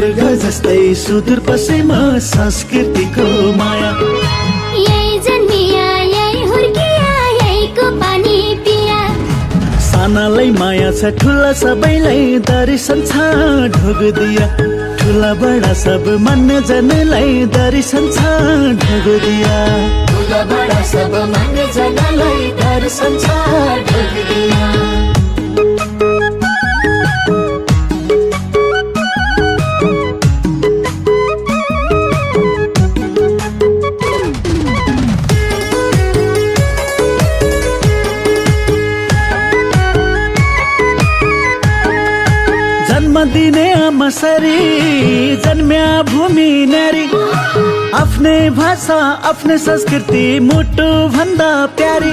स्वर्ग जस्तै सुदूर पश्चिममा संस्कृतिको माया। यही जन्मिया यही हुर्किया यहीको पानी पिया। सानालाई माया छ ठुला सबैलाई दर्शन छ ढोग दिया। ठुला बडा सब मान्ने जनलाई दर्शन छ ढोग दिया। ठुला बडा सब मान्ने जनलाई दर्शन छ ढोग दिया। जन्म दिने आमा सरी जन्म्या भूमि नारी। आफ्नै भाषा आफ्नै संस्कृति मुटु भन्दा प्यारी।